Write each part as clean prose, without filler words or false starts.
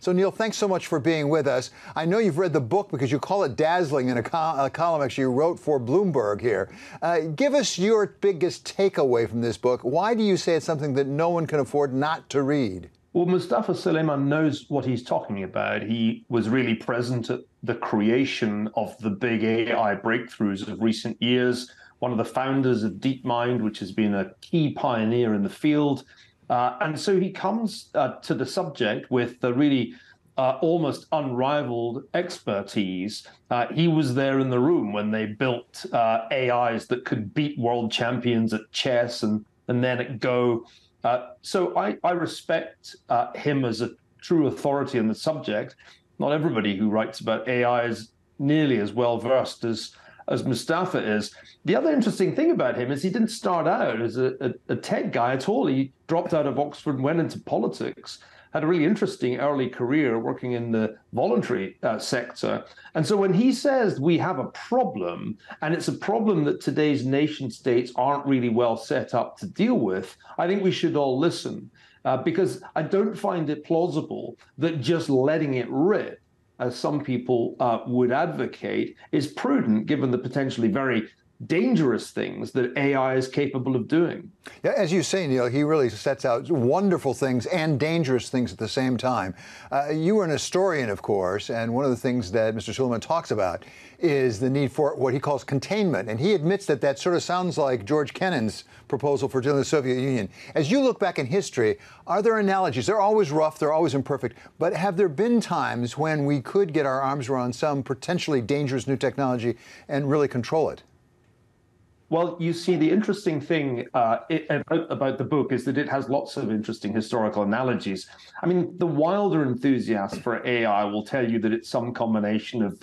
So, Neil, thanks so much for being with us. I know you've read the book because you call it dazzling in a column actually you wrote for Bloomberg here. Give us your biggest takeaway from this book. Why do you say it's something that no one can afford not to read? Well, Mustafa Suleyman knows what he's talking about. He was really present at the creation of the big AI breakthroughs of recent years, one of the founders of DeepMind, which has been a key pioneer in the field. And so he comes to the subject with a really almost unrivaled expertise. He was there in the room when they built AIs that could beat world champions at chess and then at Go. So I respect him as a true authority on the subject. Not everybody who writes about AI is nearly as well versed as Mustafa is. The other interesting thing about him is he didn't start out as a tech guy at all. He dropped out of Oxford and went into politics, had a really interesting early career working in the voluntary sector. And so when he says we have a problem, and it's a problem that today's nation states aren't really well set up to deal with, I think we should all listen, because I don't find it plausible that just letting it rip, as some people would advocate, is prudent given the potentially very dangerous things that AI is capable of doing. Yeah, as you say, Neil, he really sets out wonderful things and dangerous things at the same time. You were an historian, of course, and one of the things that Mr. Suleyman talks about is the need for what he calls containment. And he admits that that sort of sounds like George Kennan's proposal for dealing with the Soviet Union. As you look back in history, are there analogies? They're always rough, they're always imperfect, but have there been times when we could get our arms around some potentially dangerous new technology and really control it? Well, you see, the interesting thing about the book is that it has lots of interesting historical analogies. I mean, the wilder enthusiasts for AI will tell you that it's some combination of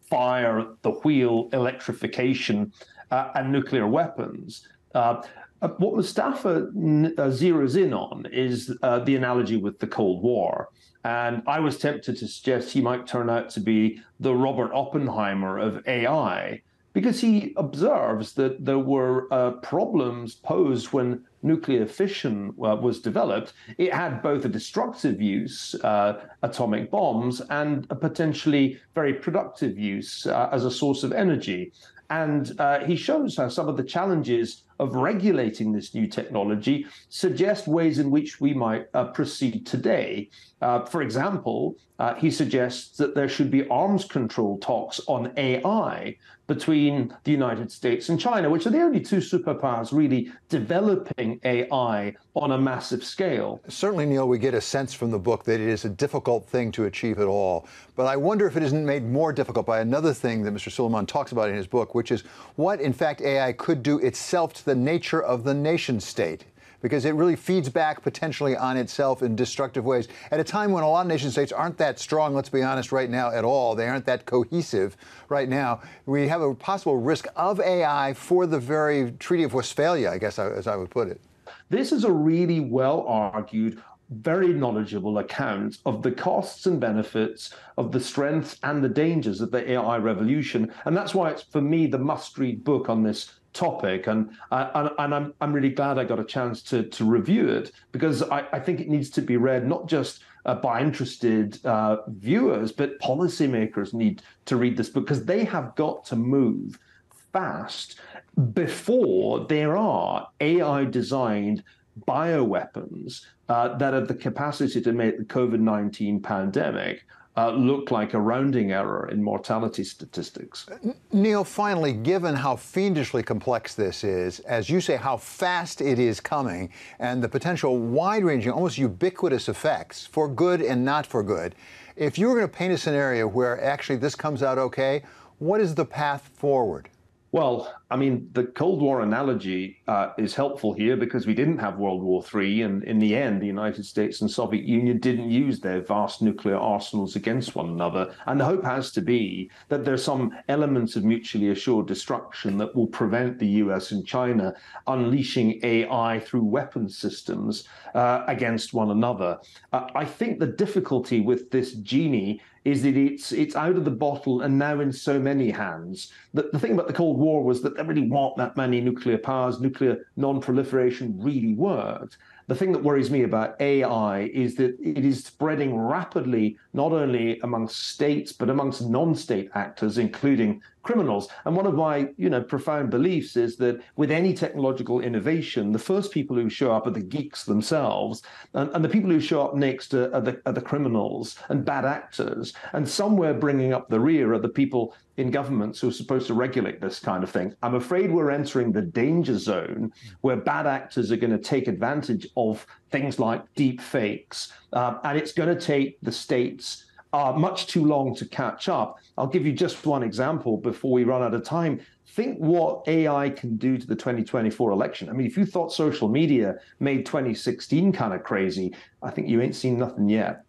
fire, the wheel, electrification, and nuclear weapons. What Mustafa zeroes in on is the analogy with the Cold War. And I was tempted to suggest he might turn out to be the Robert Oppenheimer of AI, because he observes that there were problems posed when nuclear fission was developed. It had both a destructive use, atomic bombs, and a potentially very productive use as a source of energy. And he shows how some of the challenges of regulating this new technology suggest ways in which we might proceed today. For example, he suggests that there should be arms control talks on AI between the United States and China, which are the only two superpowers really developing AI on a massive scale. Certainly, Neil, we get a sense from the book that it is a difficult thing to achieve at all. But I wonder if it isn't made more difficult by another thing that Mr. Suleyman talks about in his book, which is what, in fact, AI could do itself to the nature of the nation state, because it really feeds back potentially on itself in destructive ways at a time when a lot of nation states aren't that strong, let's be honest, right now at all. They aren't that cohesive right now. We have a possible risk of AI for the very Treaty of Westphalia, I guess, as I would put it. This is a really well-argued, very knowledgeable account of the costs and benefits of the strengths and the dangers of the AI revolution. And that's why it's, for me, the must-read book on this topic. And I'm really glad I got a chance to review it, because I think it needs to be read not just by interested viewers, but policymakers need to read this book, because they have got to move fast before there are AI-designed bioweapons that have the capacity to make the COVID-19 pandemic look like a rounding error in mortality statistics. Neil, finally, given how fiendishly complex this is, as you say, how fast it is coming, and the potential wide-ranging, almost ubiquitous effects for good and not for good, if you were going to paint a scenario where actually this comes out okay, what is the path forward? Well, I mean, the Cold War analogy is helpful here because we didn't have World War III, and in the end, the United States and Soviet Union didn't use their vast nuclear arsenals against one another. And the hope has to be that there's some elements of mutually assured destruction that will prevent the US and China unleashing AI through weapon systems against one another. I think the difficulty with this Genie is that it's out of the bottle and now in so many hands. The thing about the Cold War was that there really weren't that many nuclear powers. Nuclear non-proliferation really worked. The thing that worries me about AI is that it is spreading rapidly, not only amongst states, but amongst non-state actors, including criminals. And one of my, profound beliefs is that with any technological innovation, the first people who show up are the geeks themselves, and the people who show up next are the criminals and bad actors. And somewhere bringing up the rear are the people in governments who are supposed to regulate this kind of thing. I'm afraid we're entering the danger zone where bad actors are going to take advantage of things like deep fakes, and it's going to take the states much too long to catch up. I'll give you just one example before we run out of time. Think what AI can do to the 2024 election. I mean, if you thought social media made 2016 kind of crazy, I think you ain't seen nothing yet.